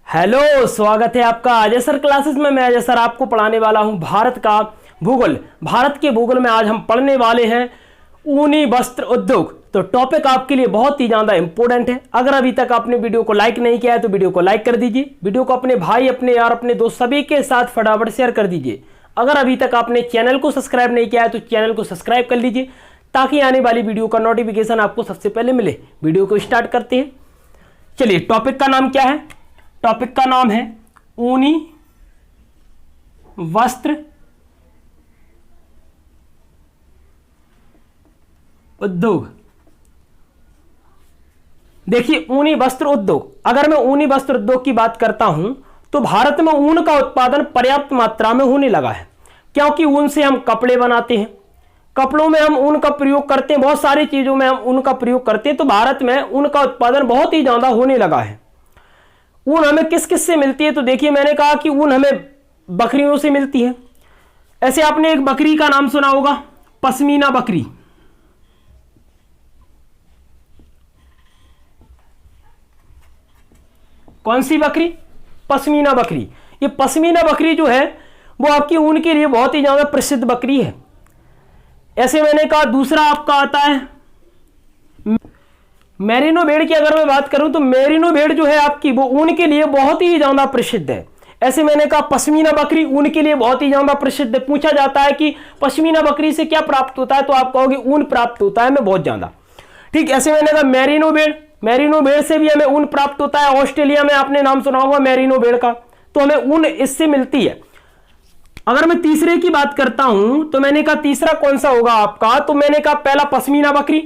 Hello, स्वागत है आपका अजय सर क्लासेस में। मैं अजय सर आपको पढ़ाने वाला हूं भारत का भूगोल। भारत के भूगोल में आज हम पढ़ने वाले हैं ऊनी वस्त्र उद्योग। तो टॉपिक आपके लिए बहुत ही ज़्यादा इंपॉर्टेंट है। अगर अभी तक आपने वीडियो को लाइक नहीं किया है तो वीडियो को लाइक कर दीजिए। वीडियो को अपने भाई, अपने यार, अपने दोस्त सभी के साथ फटाफट शेयर कर दीजिए। अगर अभी तक आपने चैनल को सब्सक्राइब नहीं किया है तो चैनल को सब्सक्राइब कर लीजिए ताकि आने वाली वीडियो का नोटिफिकेशन आपको सबसे पहले मिले। वीडियो को स्टार्ट करते हैं। चलिए, टॉपिक का नाम क्या है? टॉपिक का नाम है ऊनी वस्त्र उद्योग। देखिए, ऊनी वस्त्र उद्योग, अगर मैं ऊनी वस्त्र उद्योग की बात करता हूं तो भारत में ऊन का उत्पादन पर्याप्त मात्रा में होने लगा है, क्योंकि ऊन से हम कपड़े बनाते हैं। कपड़ों में हम ऊन का प्रयोग करते हैं, बहुत सारी चीजों में हम ऊन का प्रयोग करते हैं। तो भारत में ऊन का उत्पादन बहुत ही ज्यादा होने लगा है। ऊन हमें किस किस से मिलती है? तो देखिए, मैंने कहा कि ऊन हमें बकरियों से मिलती है। ऐसे आपने एक बकरी का नाम सुना होगा, पश्मीना बकरी। कौन सी बकरी? पश्मीना बकरी। ये पश्मीना बकरी जो है वो आपकी ऊन के लिए बहुत ही ज्यादा प्रसिद्ध बकरी है। ऐसे मैंने कहा दूसरा आपका आता है मेरिनो भेड़ की। अगर मैं बात करूं तो मेरिनो भेड़ जो है आपकी वो ऊन के लिए बहुत ही ज्यादा प्रसिद्ध है। ऐसे मैंने कहा पश्मीना बकरी ऊन के लिए बहुत ही ज्यादा प्रसिद्ध है। पूछा जाता है कि पश्मीना बकरी से क्या प्राप्त होता है, तो आप कहोगे ऊन प्राप्त होता है हमें बहुत ज्यादा। ठीक, ऐसे मैंने कहा मेरिनो भेड़, मेरिनो भेड़ से भी हमें ऊन प्राप्त होता है। ऑस्ट्रेलिया में आपने नाम सुना होगा मेरिनो भेड़ का, तो हमें ऊन इससे मिलती है। अगर मैं तीसरे की बात करता हूं तो मैंने कहा तीसरा कौन सा होगा आपका? तो मैंने कहा पहला पश्मीना बकरी,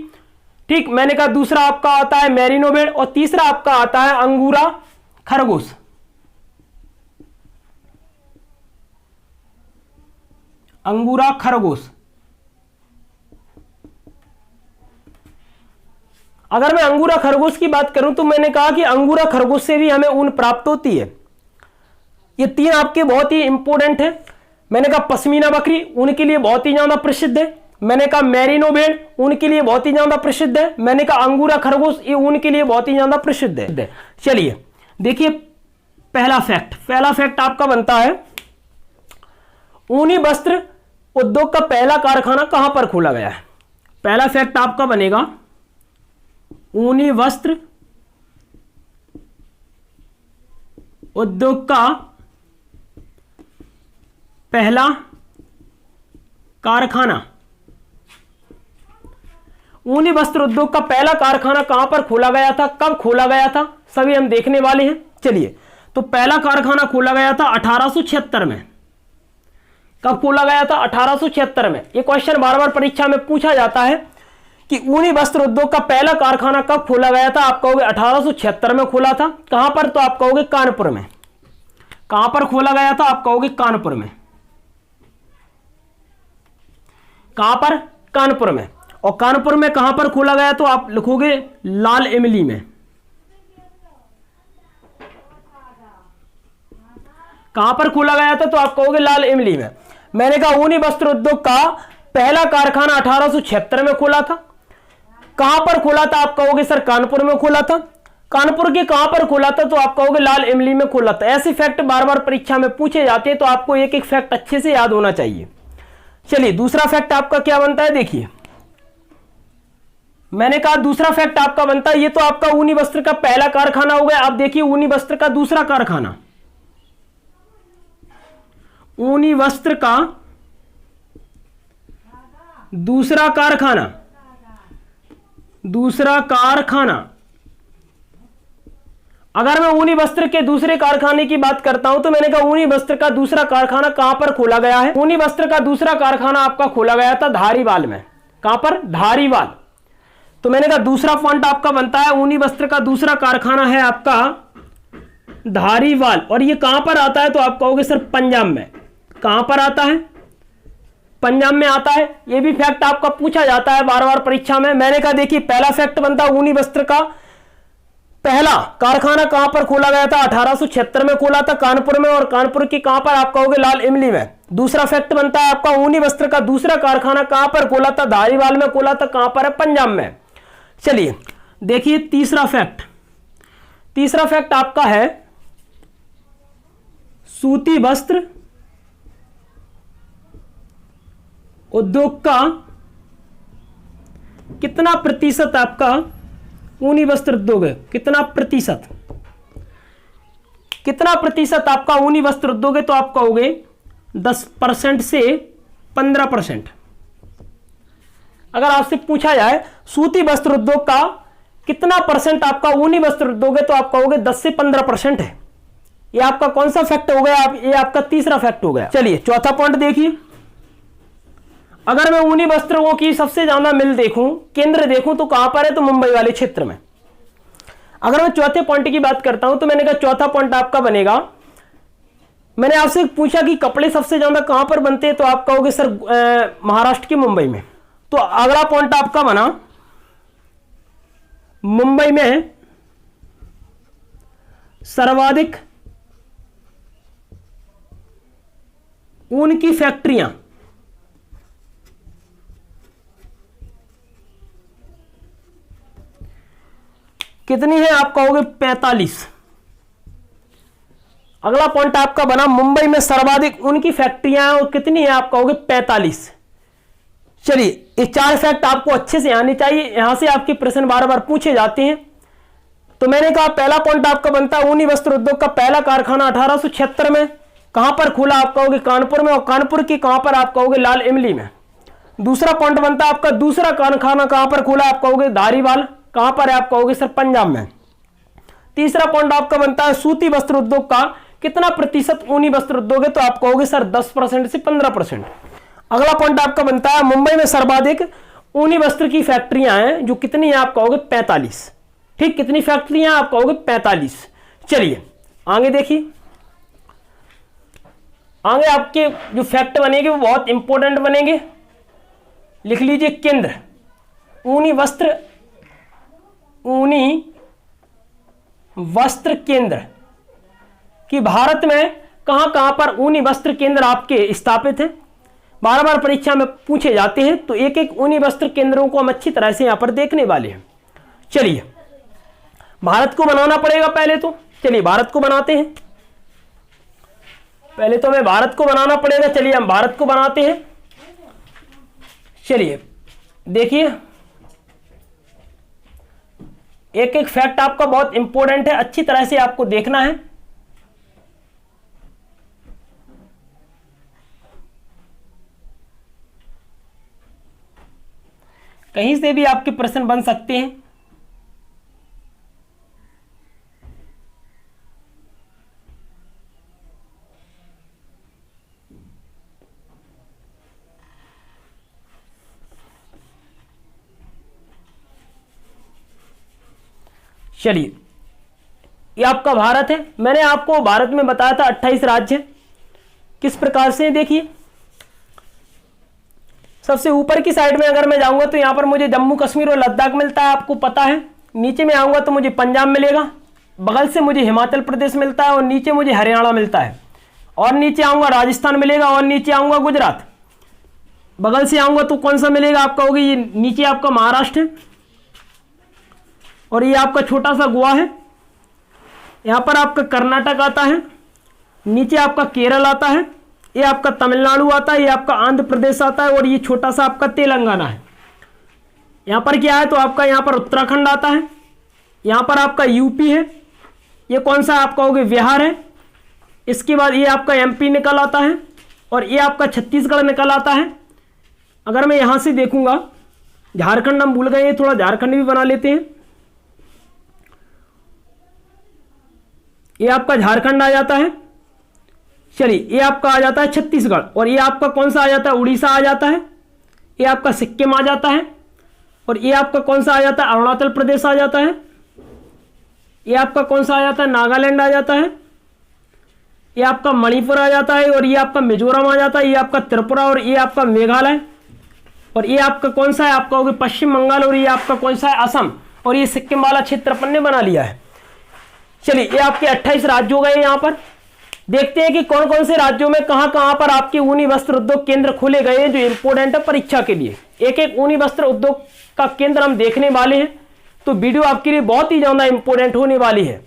ठीक, मैंने कहा दूसरा आपका आता है मेरिनो भेड़ और तीसरा आपका आता है अंगूरा खरगोश। अंगूरा खरगोश। अगर मैं अंगूरा खरगोश की बात करूं तो मैंने कहा कि अंगूरा खरगोश से भी हमें ऊन प्राप्त होती है। ये तीन आपके बहुत ही इंपॉर्टेंट है। मैंने कहा पश्मीना बकरी ऊन के लिए बहुत ही ज्यादा प्रसिद्ध है। मैंने कहा मेरिनो भेड़ ऊन के लिए बहुत ही ज्यादा प्रसिद्ध है। मैंने कहा अंगूरा खरगोश ये ऊन के लिए बहुत ही ज्यादा प्रसिद्ध है। चलिए देखिए, पहला फैक्ट आपका बनता है ऊनी वस्त्र उद्योग का पहला कारखाना कहां पर खोला गया है? पहला फैक्ट आपका बनेगा ऊनी वस्त्र उद्योग का पहला कारखाना। ऊनी वस्त्र उद्योग का पहला कारखाना कहां पर खोला गया था, कब खोला गया था, सभी हम देखने वाले हैं। चलिए, तो पहला कारखाना खोला गया था 1876 में। कब खोला गया था? 1876 में। यह क्वेश्चन बार बार परीक्षा में पूछा जाता है कि ऊनी वस्त्र उद्योग का पहला कारखाना कब खोला गया था? आप कहोगे 1876 में खोला था। कहां पर? तो आप कहोगे कानपुर में। कहां पर खोला गया था? आप कहोगे कानपुर में। कहां पर? कानपुर में। और कानपुर में कहां पर खोला गया? तो आप लिखोगे लाल इमली में। कहां पर खोला गया था? तो आप कहोगे लाल इमली में। मैंने कहा ऊनी वस्त्र उद्योग का पहला कारखाना 1876 में खोला था। कहां पर खोला था? आप कहोगे सर कानपुर में खोला था। कानपुर के कहां पर खोला था? तो आप कहोगे लाल इमली में खोला था। ऐसे फैक्ट बार बार परीक्षा में पूछे जाते हैं, तो आपको एक एक फैक्ट अच्छे से याद होना चाहिए। चलिए, दूसरा फैक्ट आपका क्या बनता है? देखिए, मैंने कहा दूसरा फैक्ट आपका बनता है, ये तो आपका ऊनी वस्त्र का पहला कारखाना हो गया। अब देखिए ऊनी वस्त्र का दूसरा कारखाना। ऊनी वस्त्र का दूसरा कारखाना, दूसरा कारखाना। अगर मैं ऊनी वस्त्र के दूसरे कारखाने की बात करता हूं तो मैंने कहा ऊनी वस्त्र का दूसरा कारखाना कहां पर खोला गया है? ऊनी वस्त्र का दूसरा कारखाना आपका खोला गया था धारीवाल में। कहां पर? धारीवाल। तो मैंने कहा दूसरा पॉइंट आपका बनता है ऊनी वस्त्र का दूसरा कारखाना है आपका धारीवाल। और ये कहां पर आता है? तो आप कहोगे सर पंजाब में। कहां पर आता है? पंजाब में आता है। ये भी फैक्ट आपका पूछा जाता है बार बार परीक्षा में। मैंने कहा देखिए, पहला फैक्ट बनता है ऊनी वस्त्र का पहला कारखाना कहां पर खोला गया था? 1876 में खोला था कानपुर में। और कानपुर की कहां पर? आप कहोगे लाल इमली में। दूसरा फैक्ट बनता है आपका ऊनी वस्त्र का दूसरा कारखाना कहां पर खोला था? धारीवाल में खोला था। कहां पर है? पंजाब में। चलिए देखिए तीसरा फैक्ट आपका है सूती वस्त्र उद्योग का कितना प्रतिशत आपका ऊनी वस्त्र उद्योग है? कितना प्रतिशत आपका ऊनी वस्त्र उद्योग है? तो आप कहोगे 10% से 15%। अगर आपसे पूछा जाए सूती वस्त्र उद्योग का कितना परसेंट आपका ऊनी वस्त्र उद्योग है, तो आप कहोगे 10 से 15% है। ये आपका कौन सा फैक्ट हो गया? ये आपका तीसरा फैक्ट हो गया। चलिए चौथा पॉइंट देखिए, अगर मैं ऊनी वस्त्रों की सबसे ज्यादा मिल देखूं, केंद्र देखूं, तो कहां पर है? तो मुंबई वाले क्षेत्र में। अगर मैं चौथे पॉइंट की बात करता हूं, तो मैंने कहा चौथा पॉइंट आपका बनेगा, मैंने आपसे पूछा कि कपड़े सबसे ज्यादा कहां पर बनते हैं, तो आप कहोगे सर महाराष्ट्र के मुंबई में। तो अगला पॉइंट आपका बना मुंबई में सर्वाधिक ऊन की फैक्ट्रियां कितनी है? आप कहोगे 45। अगला पॉइंट आपका बना मुंबई में सर्वाधिक ऊन की फैक्ट्रियां हैं और कितनी है? आप कहोगे 45। चलिए ये 4 फैक्ट आपको अच्छे से आने चाहिए, यहां से आपके प्रश्न बार बार पूछे जाते हैं। तो मैंने कहा पहला पॉइंट आपका बनता है ऊनी वस्त्र उद्योग का पहला कारखाना 1876 में कहां पर खुला? आप कहोगे कानपुर में, और कानपुर की कहां पर? आप कहोगे लाल इमली में। दूसरा पॉइंट बनता है आपका दूसरा कारखाना कहां पर खुला? आप कहोगे धारीवाल, कहां पर है? आप कहोगे सर पंजाब में। तीसरा पॉइंट आपका बनता है सूती वस्त्र उद्योग का कितना प्रतिशत ऊनी वस्त्र उद्योग है? तो आप कहोगे सर 10% से 15%। अगला पॉइंट आपका बनता है मुंबई में सर्वाधिक ऊनी वस्त्र की फैक्ट्रियां हैं, जो कितनी है? आप कहोगे 45। ठीक, कितनी फैक्ट्रियां? आप कहोगे 45। चलिए आगे देखिए, आगे आपके जो फैक्ट बनेंगे वो बहुत इंपॉर्टेंट बनेंगे। लिख लीजिए केंद्र ऊनी वस्त्र केंद्र कि भारत में कहां कहां पर ऊनी वस्त्र केंद्र आपके स्थापित हैं, बार बार परीक्षा में पूछे जाते हैं। तो एक एक ऊनी वस्त्र केंद्रों को हम अच्छी तरह से यहां पर देखने वाले हैं। चलिए भारत को बनाना पड़ेगा पहले तो। चलिए भारत को बनाते हैं, पहले तो हमें भारत को बनाना पड़ेगा। चलिए हम भारत को बनाते हैं। चलिए देखिए, एक एक फैक्ट आपका बहुत इंपॉर्टेंट है, अच्छी तरह से आपको देखना है। कहीं से भी आपके प्रश्न बन सकते हैं। चलिए ये आपका भारत है। मैंने आपको भारत में बताया था 28 राज्य किस प्रकार से। देखिए सबसे ऊपर की साइड में अगर मैं जाऊंगा तो यहां पर मुझे जम्मू कश्मीर और लद्दाख मिलता है, आपको पता है। नीचे में आऊंगा तो मुझे पंजाब मिलेगा, बगल से मुझे हिमाचल प्रदेश मिलता है और नीचे मुझे हरियाणा मिलता है, और नीचे आऊंगा राजस्थान मिलेगा, और नीचे आऊंगा गुजरात। बगल से आऊंगा तो कौन सा मिलेगा? आप कहोगे ये नीचे आपका महाराष्ट्र है, और ये आपका छोटा सा गोवा है। यहां पर आपका कर्नाटक आता है, नीचे आपका केरल आता है, ये आपका तमिलनाडु आता है, ये आपका आंध्र प्रदेश आता है, और ये छोटा सा आपका तेलंगाना है। यहां पर क्या है? तो आपका यहां पर उत्तराखंड आता है, यहां पर आपका यूपी है, ये कौन सा? आप कहोगे बिहार है। इसके बाद ये आपका एमपी निकल आता है, और ये आपका छत्तीसगढ़ निकल आता है। अगर मैं यहां से देखूंगा, झारखंड हम भूल गए, थोड़ा झारखंड भी बना लेते हैं। ये आपका झारखंड आ जाता है। चलिए ये आपका आ जाता है छत्तीसगढ़, और ये आपका कौन सा आ जाता है? उड़ीसा आ जाता है। ये आपका सिक्किम आ जाता है, और ये आपका कौन सा आ जाता है? अरुणाचल प्रदेश आ जाता है। ये आपका कौन सा आ जाता है? नागालैंड आ जाता है। ये आपका मणिपुर आ जाता है, और ये आपका मिजोरम आ जाता है। ये आपका त्रिपुरा, और ये आपका मेघालय, और ये आपका कौन सा है? आप कहोगे पश्चिम बंगाल, और ये आपका कौन सा है? असम, और ये सिक्किम वाला क्षेत्र अपन ने बना लिया है। चलिए ये आपके 28 राज्य हो गए। यहां पर देखते हैं कि कौन कौन से राज्यों में कहां कहां पर आपके ऊनी वस्त्र उद्योग केंद्र खोले गए हैं जो इंपोर्टेंट है परीक्षा के लिए। एक एक ऊनी वस्त्र उद्योग का केंद्र हम देखने वाले हैं, तो वीडियो आपके लिए बहुत ही ज्यादा इंपॉर्टेंट होने वाली है।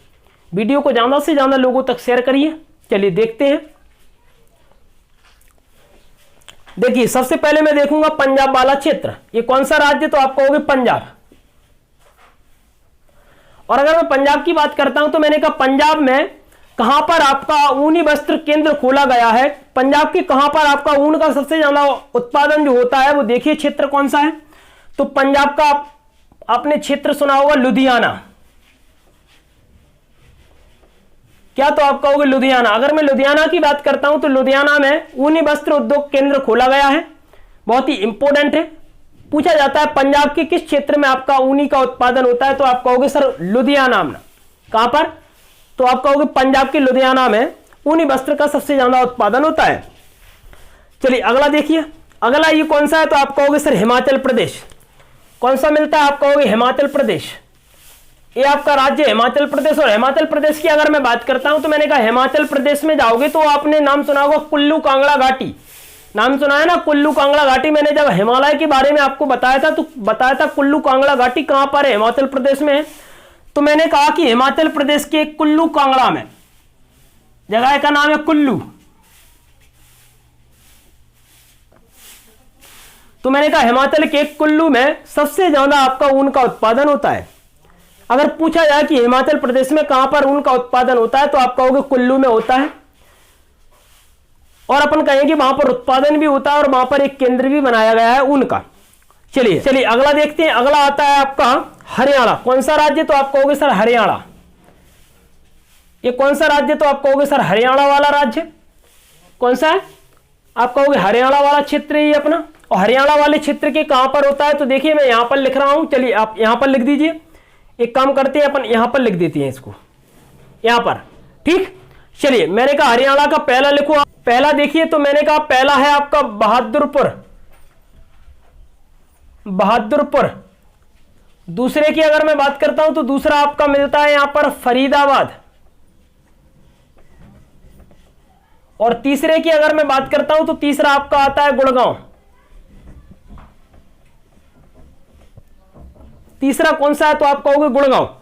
वीडियो को ज्यादा से ज्यादा लोगों तक शेयर करिए। चलिए देखते हैं। देखिए सबसे पहले मैं देखूंगा पंजाब वाला क्षेत्र, ये कौन सा राज्य, तो आप कहोगे पंजाब। और अगर मैं पंजाब की बात करता हूं तो मैंने कहा पंजाब में कहां पर आपका ऊनी वस्त्र केंद्र खोला गया है, पंजाब के कहां पर आपका ऊन का सबसे ज्यादा उत्पादन जो होता है वो देखिए क्षेत्र कौन सा है, तो पंजाब का आपने क्षेत्र सुना होगा लुधियाना। क्या, तो आप कहोगे लुधियाना। अगर मैं लुधियाना की बात करता हूं तो लुधियाना में ऊनी वस्त्र उद्योग केंद्र खोला गया है, बहुत ही इंपॉर्टेंट है। पूछा जाता है पंजाब के किस क्षेत्र में आपका ऊनी का उत्पादन होता है, तो आप कहोगे सर लुधियाना में। कहां पर, तो आप कहोगे पंजाब के लुधियाना में ऊनी वस्त्र का सबसे ज्यादा उत्पादन होता है। चलिए अगला देखिए, अगला ये कौन सा है, तो आप कहोगे सर हिमाचल प्रदेश। कौन सा मिलता है, आप कहोगे हिमाचल प्रदेश, ये आपका राज्य हिमाचल प्रदेश। और हिमाचल प्रदेश की अगर मैं बात करता हूं तो मैंने कहा हिमाचल प्रदेश में जाओगे तो आपने नाम सुना होगा कुल्लू कांगड़ा घाटी, नाम सुना है ना कुल्लू कांगड़ा घाटी। मैंने जब हिमालय के बारे में आपको बताया था तो बताया था कुल्लू कांगड़ा घाटी कहां पर है, हिमाचल प्रदेश में है। तो मैंने कहा कि हिमाचल प्रदेश के कुल्लू कांगड़ा में, जगह का नाम है कुल्लू, तो मैंने कहा हिमाचल के कुल्लू में सबसे ज्यादा आपका ऊन का उत्पादन होता है। अगर पूछा जाए कि हिमाचल प्रदेश में कहां पर ऊन का उत्पादन होता है तो आप कहोगे कुल्लू में होता है। और अपन कहेंगे वहां पर उत्पादन भी होता है और वहां पर एक केंद्र भी बनाया गया है ऊन का। चलिए अगला देखते हैं। अगला आता है आपका हरियाणा। कौन सा राज्य, तो आप कहोगे सर हरियाणा। ये कौन सा राज्य, तो आप कहोगे सर हरियाणा वाला राज्य। कौन सा है, आप कहोगे हरियाणा वाला क्षेत्र ही अपना। और हरियाणा वाले क्षेत्र के कहां पर होता है, तो देखिए मैं यहां पर लिख रहा हूं, चलिए आप यहां पर लिख दीजिए। एक काम करते हैं अपन यहां पर लिख देते हैं इसको, यहां पर, ठीक। चलिए मैंने कहा हरियाणा का पहला लिखो। पहला देखिए तो मैंने कहा पहला है आपका बहादुरपुर, बहादुरपुर। दूसरे की अगर मैं बात करता हूं तो दूसरा आपका मिलता है यहां पर फरीदाबाद। और तीसरे की अगर मैं बात करता हूं तो तीसरा आपका आता है गुड़गांव। तीसरा कौन सा है, तो आप कहोगे गुड़गांव।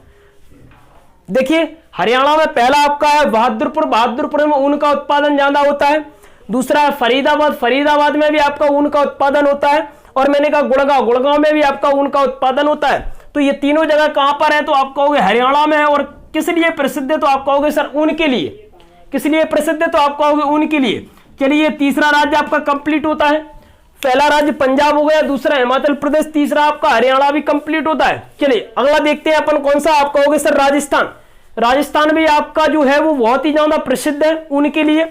देखिए हरियाणा में पहला आपका है बहादुरपुर, बहादुरपुर में ऊन का उत्पादन ज्यादा होता है। दूसरा है फरीदाबाद, फरीदाबाद में भी आपका ऊन का उत्पादन होता है। और मैंने कहा गुड़गांव, गुड़गांव में भी आपका ऊन का उत्पादन होता है। तो ये तीनों जगह कहां पर है, तो आप कहोगे हरियाणा में है। और किस लिए प्रसिद्ध है, तो आप कहोगे सर ऊन के लिए। किस लिए प्रसिद्ध है, तो आप कहोगे ऊन के लिए। चलिए तीसरा राज्य आपका कंप्लीट होता है। पहला राज्य पंजाब हो गया, दूसरा हिमाचल प्रदेश, तीसरा आपका हरियाणा भी कंप्लीट होता है। चलिए अगला देखते हैं अपन कौन सा, आप कहोगे सर राजस्थान। राजस्थान भी आपका जो है वो बहुत ही ज्यादा प्रसिद्ध है ऊन के लिए,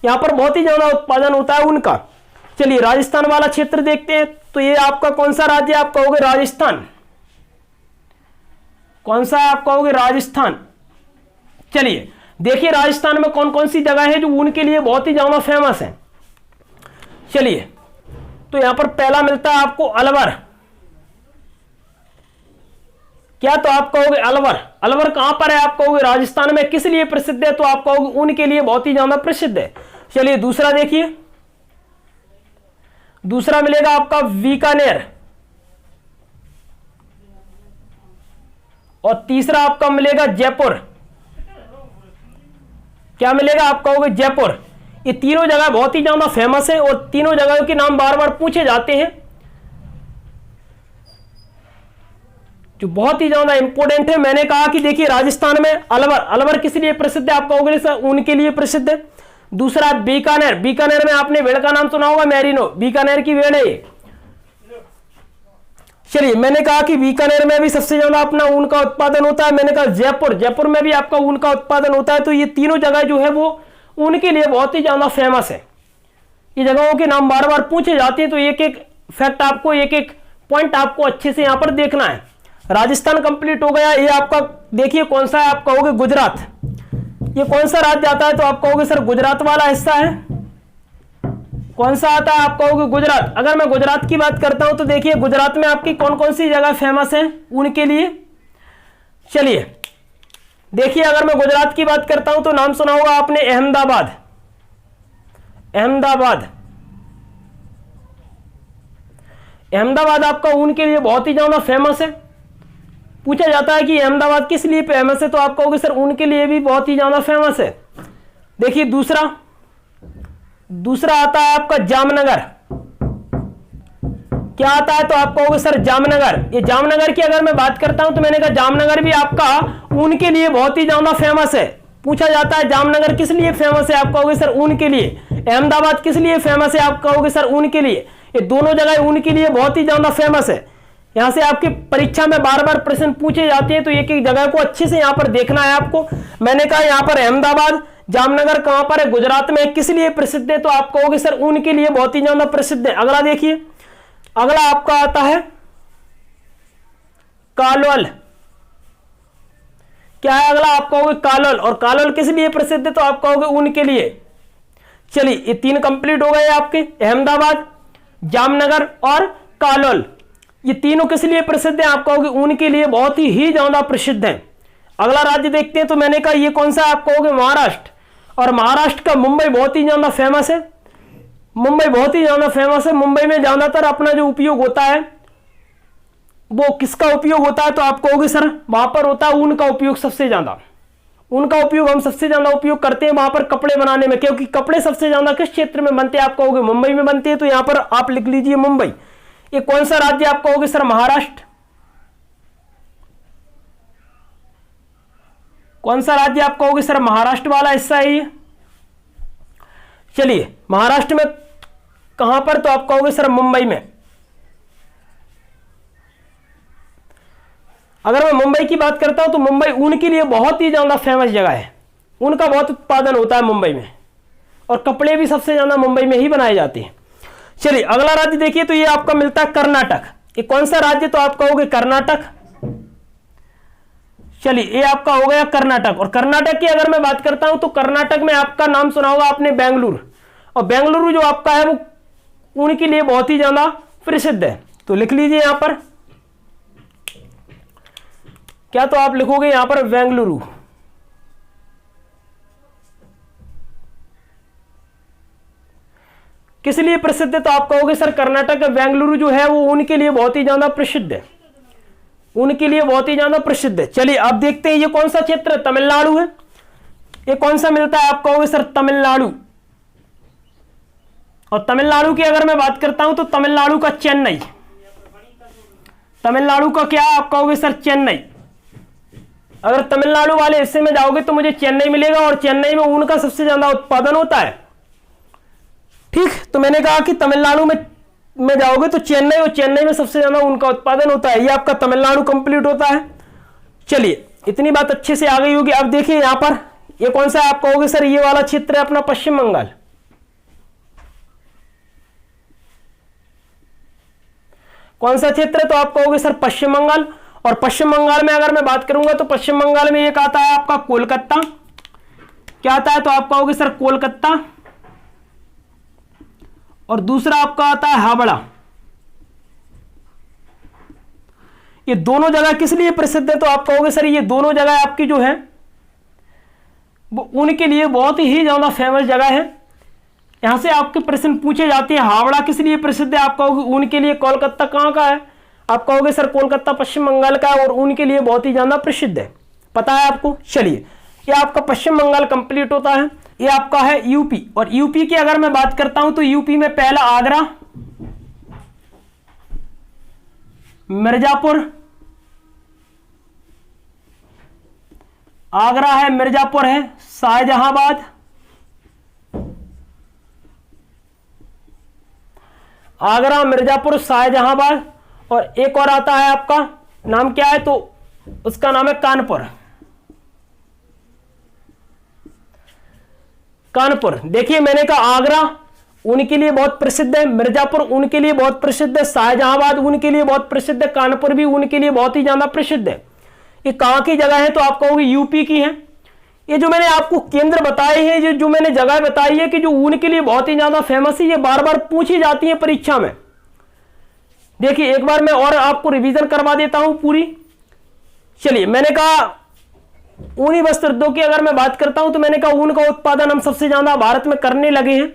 यहां पर बहुत ही ज्यादा उत्पादन होता है उनका। चलिए राजस्थान वाला क्षेत्र देखते हैं, तो ये आपका कौन सा राज्य, आप कहोगे राजस्थान। कौन सा है, आप कहोगे राजस्थान। चलिए देखिए राजस्थान में कौन कौन सी जगह है जो ऊन के लिए बहुत ही ज्यादा फेमस है। चलिए तो यहां पर पहला मिलता है आपको अलवर। क्या, तो आप कहोगे अलवर। अलवर कहां पर है, आप कहोगे राजस्थान में। किस लिए प्रसिद्ध है, तो आप कहोगे ऊन के लिए बहुत ही ज्यादा प्रसिद्ध है। चलिए दूसरा देखिए, दूसरा मिलेगा आपका बीकानेर। और तीसरा आपका मिलेगा जयपुर। क्या मिलेगा, आप कहोगे जयपुर। ये तीनों जगह बहुत ही ज्यादा फेमस है और तीनों जगहों के नाम बार बार पूछे जाते हैं, जो बहुत ही ज्यादा इंपॉर्टेंट है। मैंने कहा कि देखिए राजस्थान में अलवर, अलवर किस लिए प्रसिद्ध है, आप कहोगे सर ऊन के लिए प्रसिद्ध है। दूसरा बीकानेर, बीकानेर में आपने भेड़ का नाम सुना होगा, मैरिनो, बीकानेर की भेड़ है ये। चलिए मैंने कहा कि बीकानेर में भी सबसे ज्यादा अपना ऊन का उत्पादन होता है। मैंने कहा जयपुर, जयपुर में भी आपका ऊन का उत्पादन होता है। तो ये तीनों जगह जो है वो ऊन के लिए बहुत ही ज्यादा फेमस है। ये जगहों के नाम बार बार पूछे जाते हैं, तो एक एक फैक्ट आपको, एक एक पॉइंट आपको अच्छे से यहां पर देखना है। राजस्थान कंप्लीट हो गया। ये आपका देखिए कौन सा है, आप कहोगे गुजरात। ये कौन सा राज्य आता है, तो आप कहोगे सर गुजरात वाला हिस्सा है। कौन सा आता है, आप कहोगे गुजरात। अगर मैं गुजरात की बात करता हूं तो देखिए गुजरात में आपकी कौन कौन सी जगह फेमस है ऊन के लिए। चलिए देखिए अगर मैं गुजरात की बात करता हूं तो नाम सुना होगा आपने अहमदाबाद। अहमदाबाद, अहमदाबाद आपका ऊन के लिए बहुत ही ज्यादा फेमस है। पूछा जाता है कि अहमदाबाद किस लिए फेमस है, तो आप कहोगे सर ऊन के लिए भी बहुत ही ज्यादा फेमस है। देखिए दूसरा आता है आपका जामनगर। क्या आता है? तो आप कहोगे सर जामनगर। ये जामनगर की अगर मैं बात करता हूं तो मैंने कहा जामनगर भी आपका ऊन के लिए बहुत ही ज्यादा फेमस है। पूछा जाता है जामनगर किस लिए फेमस है, आप कहोगे सर ऊन के लिए। अहमदाबाद किस लिए फेमस है, आप कहोगे सर ऊन के लिए। ये दोनों जगह ऊन के लिए बहुत ही ज्यादा फेमस है। यहां से आपकी परीक्षा में बार बार प्रश्न पूछे जाते हैं, तो एक एक जगह को अच्छे से यहां पर देखना है आपको। मैंने कहा यहां पर अहमदाबाद, जामनगर कहां पर है? गुजरात में। किस लिए प्रसिद्ध है? तो आप कहोगे सर ऊन के लिए बहुत ही ज्यादा प्रसिद्ध है। अगला देखिए, अगला आपका आता है कालोल। क्या है अगला? आप कहोगे कालोल। और कालोल किस लिए प्रसिद्ध है? तो आप कहोगे ऊन के लिए। चलिए ये 3 कंप्लीट हो गए आपके, अहमदाबाद, जामनगर और कालोल। ये तीनों किस लिए प्रसिद्ध है? आप कहोगे ऊन के लिए बहुत ही ज्यादा प्रसिद्ध है। अगला राज्य देखते हैं, तो मैंने कहा ये कौन सा? आप कहोगे महाराष्ट्र। और महाराष्ट्र का मुंबई बहुत ही ज्यादा फेमस है। मुंबई बहुत ही ज्यादा फेमस है। मुंबई में ज्यादातर अपना जो उपयोग होता है वो किसका उपयोग होता है? तो आप कहोगे सर वहां पर होता है ऊन का उपयोग सबसे ज्यादा। ऊन का उपयोग हम सबसे ज्यादा उपयोग करते हैं वहां पर कपड़े बनाने में, क्योंकि कपड़े सबसे ज्यादा किस क्षेत्र में बनते हैं? आप कहोगे मुंबई में बनते हैं। तो यहां पर आप लिख लीजिए मुंबई। ये कौन सा राज्य? आप कहोगे सर महाराष्ट्र। कौन सा राज्य? आप कहोगे सर महाराष्ट्र वाला हिस्सा है ये। चलिए महाराष्ट्र में कहां पर? तो आप कहोगे सर मुंबई में। अगर मैं मुंबई की बात करता हूं तो मुंबई ऊन के लिए बहुत ही ज्यादा फेमस जगह है। ऊन का बहुत उत्पादन होता है मुंबई में, और कपड़े भी सबसे ज्यादा मुंबई में ही बनाए जाते हैं। चलिए अगला राज्य देखिए, तो ये आपका मिलता है कर्नाटक। ये कौन सा राज्य? तो आप कहोगे कर्नाटक। चलिए ये आपका हो गया कर्नाटक। और कर्नाटक की अगर मैं बात करता हूं तो कर्नाटक में आपका नाम सुना होगा आपने बेंगलुरु। और बेंगलुरु जो आपका है वो ऊन के लिए बहुत ही ज्यादा प्रसिद्ध है। तो लिख लीजिए यहां पर क्या? तो आप लिखोगे यहां पर बेंगलुरु। किस लिए प्रसिद्ध है? तो आप कहोगे सर कर्नाटक का बेंगलुरु जो है वो ऊन के लिए बहुत ही ज्यादा प्रसिद्ध है। ऊन के लिए बहुत ही ज्यादा प्रसिद्ध है। चलिए अब देखते हैं ये कौन सा क्षेत्र? तमिलनाडु है। ये कौन सा मिलता है? आप कहोगे सर तमिलनाडु। और तमिलनाडु की अगर मैं बात करता हूं तो तमिलनाडु का चेन्नई। तमिलनाडु का क्या? आप कहोगे सर चेन्नई। अगर तमिलनाडु वाले हिस्से में जाओगे तो मुझे चेन्नई मिलेगा, और चेन्नई में ऊन का सबसे ज्यादा उत्पादन होता है। ठीक, तो मैंने कहा कि तमिलनाडु में जाओगे तो चेन्नई, और चेन्नई में सबसे ज्यादा ऊन का उत्पादन होता है। ये आपका तमिलनाडु कंप्लीट होता है। चलिए इतनी बात अच्छे से आ गई होगी। अब देखिए यहां पर ये कौन सा है? आप कहोगे सर ये वाला क्षेत्र है अपना पश्चिम बंगाल। कौन सा क्षेत्र है? तो आप कहोगे सर पश्चिम बंगाल। और पश्चिम बंगाल में अगर मैं बात करूंगा तो पश्चिम बंगाल में एक आता है आपका कोलकाता। क्या आता है? तो आप कहोगे सर कोलकाता। और दूसरा आपका आता है हावड़ा। ये दोनों जगह किस लिए प्रसिद्ध है? तो आप कहोगे सर ये दोनों जगह आपकी जो है वो ऊन के लिए बहुत ही ज्यादा फेमस जगह है। यहां से आपके प्रश्न पूछे जाते हैं। हावड़ा किस लिए प्रसिद्ध है? आप कहोगे ऊन के लिए। कोलकाता कहां का है? आप कहोगे सर कोलकाता पश्चिम बंगाल का है, और ऊन के लिए बहुत ही ज्यादा प्रसिद्ध है। पता है आपको? चलिए ये आपका पश्चिम बंगाल कंप्लीट होता है। ये आपका है यूपी। और यूपी की अगर मैं बात करता हूं तो यूपी में पहला आगरा, मिर्जापुर, आगरा है, मिर्जापुर है, शाहजहांबाद, आगरा, मिर्जापुर, शाहजहांबाद, और एक और आता है आपका नाम क्या है? तो उसका नाम है कानपुर। कानपुर। देखिए मैंने कहा आगरा ऊन के लिए बहुत प्रसिद्ध है, मिर्जापुर ऊन के लिए बहुत प्रसिद्ध है, शाहजहांबाद ऊन के लिए बहुत प्रसिद्ध है, कानपुर भी ऊन के लिए बहुत ही ज्यादा प्रसिद्ध है। ये कहां की जगह है? तो आप कहोगे यूपी की है। ये जो मैंने आपको केंद्र बताए हैं, ये जो मैंने जगह बताई है कि जो ऊन के लिए बहुत ही ज्यादा फेमस है, ये बार बार पूछी जाती है परीक्षा में। देखिए एक बार मैं और आपको रिवीजन करवा देता हूं पूरी। चलिए मैंने कहा ऊनी वस्त्र उद्योग की अगर मैं बात करता हूं तो मैंने कहा ऊन का उत्पादन हम सबसे ज्यादा भारत में करने लगे हैं,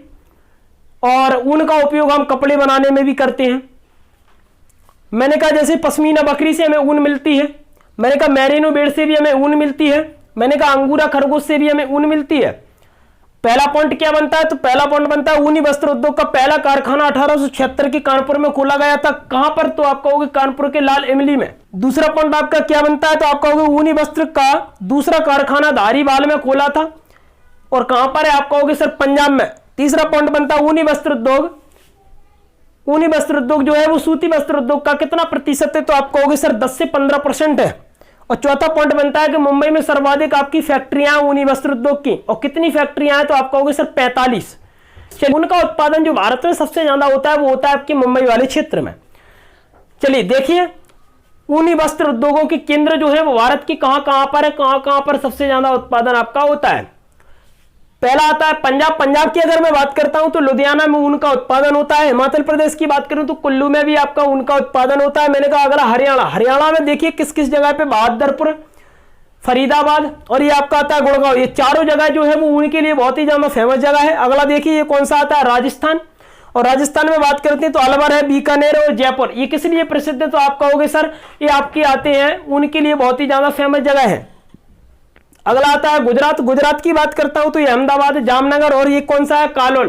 और ऊन का उपयोग हम कपड़े बनाने में भी करते हैं। मैंने कहा जैसे पश्मीना बकरी से हमें ऊन मिलती है, मैंने कहा मैरिनो भेड़ से भी हमें ऊन मिलती है, मैंने कहा अंगूरा खरगोश से भी हमें ऊन मिलती है, पहला पॉइंट क्या बनता है? तो पहला पॉइंट बनता है ऊनी वस्त्र उद्योग का पहला कारखाना 1876 के कानपुर में खोला गया था। कहां पर? तो आप कहोगे कानपुर के लाल इमली में। दूसरा पॉइंट आपका क्या बनता है? तो आप कहोगे ऊनी वस्त्र का दूसरा कारखाना धारीवाल में खोला था। और कहां पर है? आप कहोगे सर पंजाब में। तीसरा पॉइंट बनता है ऊनी वस्त्र उद्योग, ऊनी वस्त्र उद्योग जो है वो सूती वस्त्र उद्योग का कितना प्रतिशत है? तो आप कहोगे सर 10 से 15% है। और चौथा पॉइंट बनता है कि मुंबई में सर्वाधिक आपकी फैक्ट्रियां ऊनी वस्त्र उद्योग की, और कितनी फैक्ट्रियां हैं? तो आप कहोगे सर 45। चलिए, उनका उत्पादन जो भारत में सबसे ज्यादा होता है वो होता है आपके मुंबई वाले क्षेत्र में। चलिए देखिए, ऊनी वस्त्र उद्योगों के केंद्र जो है वो भारत की कहां कहां पर है, कहां कहां पर सबसे ज्यादा उत्पादन आपका होता है। पहला आता है पंजाब। पंजाब की अगर मैं बात करता हूं तो लुधियाना में ऊन का उत्पादन होता है। हिमाचल प्रदेश की बात करूं तो कुल्लू में भी आपका ऊन का उत्पादन होता है। मैंने कहा अगला हरियाणा। हरियाणा में देखिए किस किस जगह पे, बहादुरपुर, फरीदाबाद और ये आपका आता है गुड़गांव। ये चारों जगह जो है वो ऊन के लिए बहुत ही ज्यादा फेमस जगह है। अगला देखिए ये कौन सा आता है? राजस्थान। और राजस्थान में बात करते हैं तो अलवर है, बीकानेर और जयपुर। ये किस लिए प्रसिद्ध है? तो आप कहोगे सर ये आपके आते हैं ऊन के लिए बहुत ही ज्यादा फेमस जगह है। अगला आता है गुजरात। गुजरात की बात करता हूं तो ये अहमदाबाद, जामनगर और ये कौन सा है? कालोल।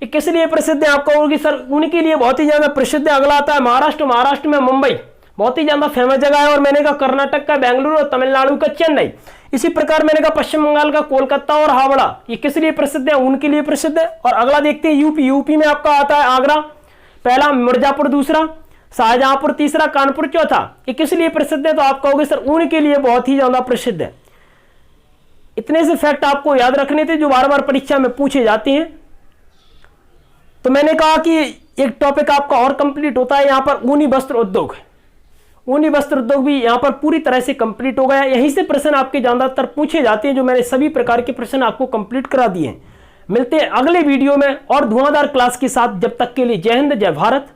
ये किस लिए प्रसिद्ध है? आप कहोगे सर उनके लिए बहुत ही ज्यादा प्रसिद्ध है। अगला आता है महाराष्ट्र। महाराष्ट्र में मुंबई बहुत ही ज्यादा फेमस जगह है। और मैंने कहा कर्नाटक का बेंगलुरु और तमिलनाडु का चेन्नई। इसी प्रकार मैंने कहा पश्चिम बंगाल का कोलकाता और हावड़ा। ये किस लिए प्रसिद्ध है? उनके लिए प्रसिद्ध है। और अगला देखते हैं यूपी। यूपी में आपका आता है आगरा पहला, मिर्जापुर दूसरा, शाहजहांपुर तीसरा, कानपुर चौथा। ये किस लिए प्रसिद्ध है? तो आप कहोगे सर ऊन के लिए बहुत ही ज्यादा प्रसिद्ध है। इतने से फैक्ट आपको याद रखने थे जो बार बार परीक्षा में पूछे जाते हैं। तो मैंने कहा कि एक टॉपिक आपका और कंप्लीट होता है यहां पर ऊनी वस्त्र उद्योग। ऊनी वस्त्र उद्योग भी यहां पर पूरी तरह से कंप्लीट हो गया। यहीं से प्रश्न आपके ज्यादातर पूछे जाते हैं, जो मैंने सभी प्रकार के प्रश्न आपको कंप्लीट करा दिए हैं। मिलते हैं अगले वीडियो में और धुआंधार क्लास के साथ। जब तक के लिए जय हिंद, जय भारत।